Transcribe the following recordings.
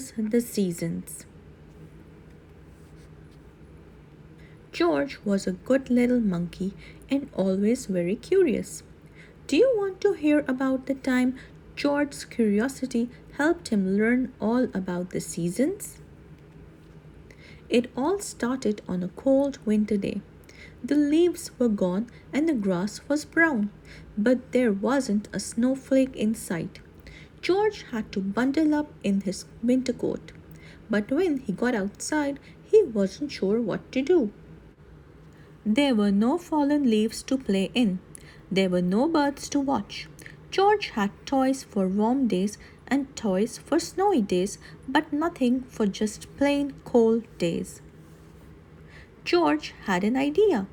discuss the seasons. George was a good little monkey and always very curious. Do you want to hear about the time George's curiosity helped him learn all about the seasons? It all started on a cold winter day. The leaves were gone and the grass was brown, but there wasn't a snowflake in sight. George had to bundle up in his winter coat, but when he got outside, he wasn't sure what to do. There were no fallen leaves to play in. There were no birds to watch. George had toys for warm days and toys for snowy days, but nothing for just plain cold days. George had an idea.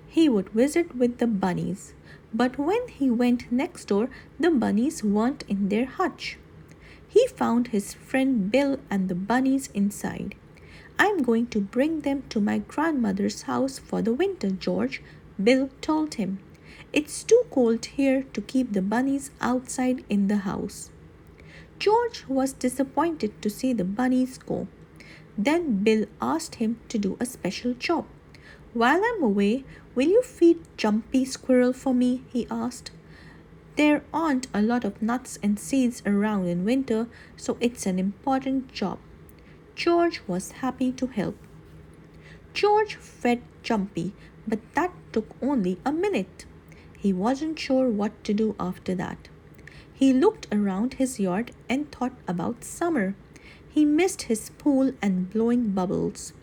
He would visit with the bunnies. But when he went next door, the bunnies weren't in their hutch. He found his friend Bill and the bunnies inside. I'm going to bring them to my grandmother's house for the winter, George, Bill told him. It's too cold here to keep the bunnies outside in the house. George was disappointed to see the bunnies go. Then Bill asked him to do a special job. While I'm away, will you feed Jumpy Squirrel for me? He asked. There aren't a lot of nuts and seeds around in winter, so it's an important job. George was happy to help. George fed Jumpy, but that took only a minute. He wasn't sure what to do after that. He looked around his yard and thought about summer. He missed his pool and blowing bubbles.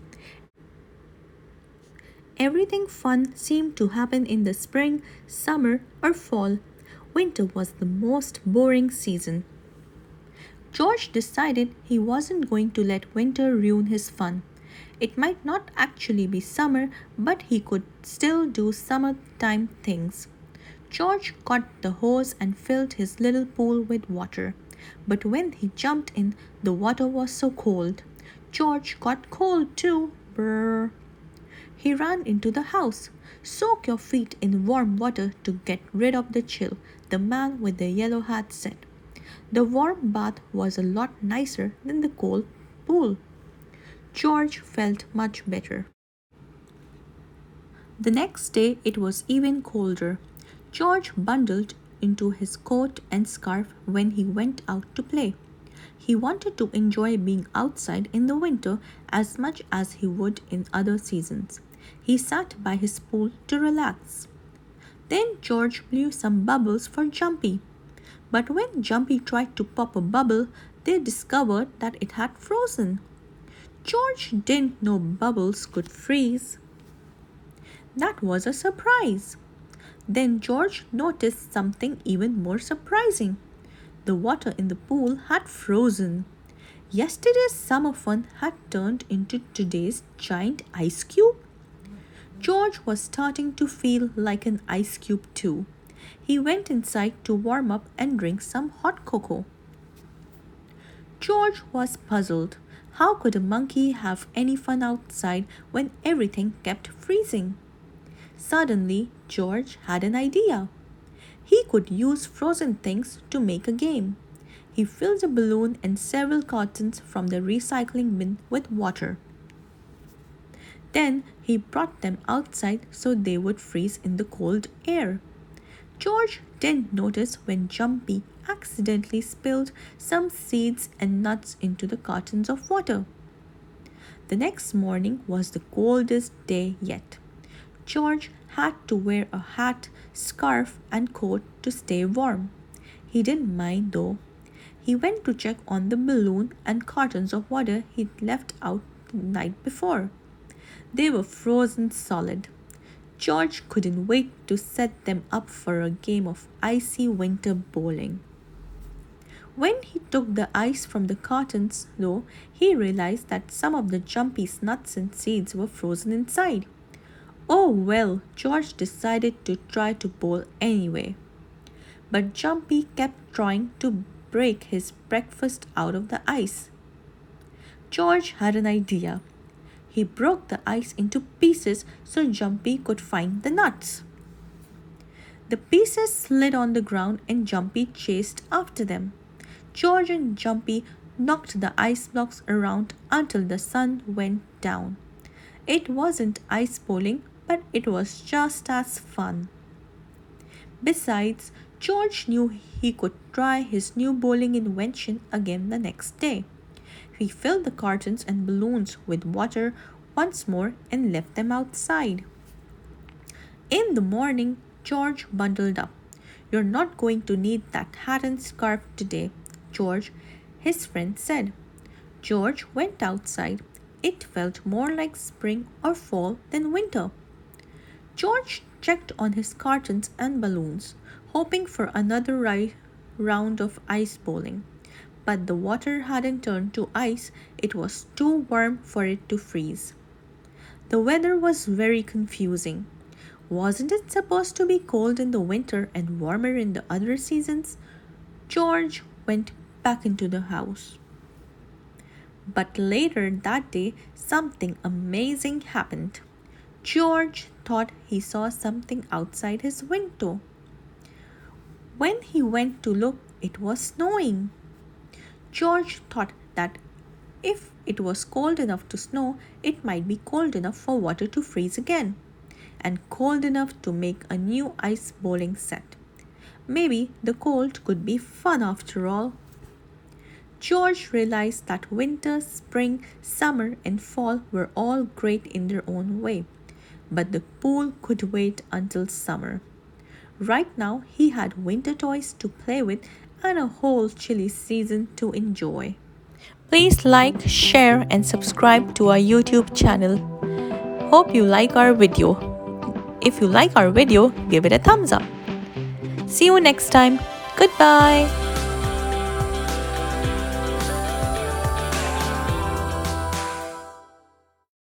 Everything fun seemed to happen in the spring, summer, or fall. Winter was the most boring season. George decided he wasn't going to let winter ruin his fun. It might not actually be summer, but he could still do summertime things. George got the hose and filled his little pool with water. But when he jumped in, the water was so cold. George got cold too. Brrr. He ran into the house. Soak your feet in warm water to get rid of the chill, the man with the yellow hat said. The warm bath was a lot nicer than the cold pool. George felt much better. The next day it was even colder. George bundled into his coat and scarf when he went out to play. He wanted to enjoy being outside in the winter as much as he would in other seasons. He sat by his pool to relax. Then George blew some bubbles for Jumpy. But when Jumpy tried to pop a bubble, they discovered that it had frozen. George didn't know bubbles could freeze. That was a surprise. Then George noticed something even more surprising. The water in the pool had frozen. Yesterday's summer fun had turned into today's giant ice cube. George was starting to feel like an ice cube too. He went inside to warm up and drink some hot cocoa. George was puzzled. How could a monkey have any fun outside when everything kept freezing? Suddenly, George had an idea. He could use frozen things to make a game. He filled a balloon and several cartons from the recycling bin with water. Then he brought them outside so they would freeze in the cold air. George didn't notice when Jumpy accidentally spilled some seeds and nuts into the cartons of water. The next morning was the coldest day yet. George had to wear a hat, scarf, and coat to stay warm. He didn't mind though. He went to check on the balloon and cartons of water he'd left out the night before. They were frozen solid. George couldn't wait to set them up for a game of icy winter bowling. When he took the ice from the cartons, though, he realized that some of the Jumpy's nuts and seeds were frozen inside. Oh well, George decided to try to bowl anyway. But Jumpy kept trying to break his breakfast out of the ice. George had an idea. He broke the ice into pieces so Jumpy could find the nuts. The pieces slid on the ground and Jumpy chased after them. George and Jumpy knocked the ice blocks around until the sun went down. It wasn't ice bowling, but it was just as fun. Besides, George knew he could try his new bowling invention again the next day. He filled the cartons and balloons with water once more and left them outside. In the morning, George bundled up. "You're not going to need that hat and scarf today, George," his friend said. George went outside. It felt more like spring or fall than winter. George checked on his cartons and balloons, hoping for another round of ice bowling. But the water hadn't turned to ice, it was too warm for it to freeze. The weather was very confusing. Wasn't it supposed to be cold in the winter and warmer in the other seasons? George went back into the house. But later that day, something amazing happened. George thought he saw something outside his window. When he went to look, it was snowing. George thought that if it was cold enough to snow, it might be cold enough for water to freeze again, and cold enough to make a new ice bowling set. Maybe the cold could be fun after all. George realized that winter, spring, summer, and fall were all great in their own way, but the pool could wait until summer. Right now, he had winter toys to play with and a whole chilly season to enjoy. Please like, share, and subscribe to our YouTube channel. Hope you like our video. If you like our video, give it a thumbs up. See you next time. Goodbye.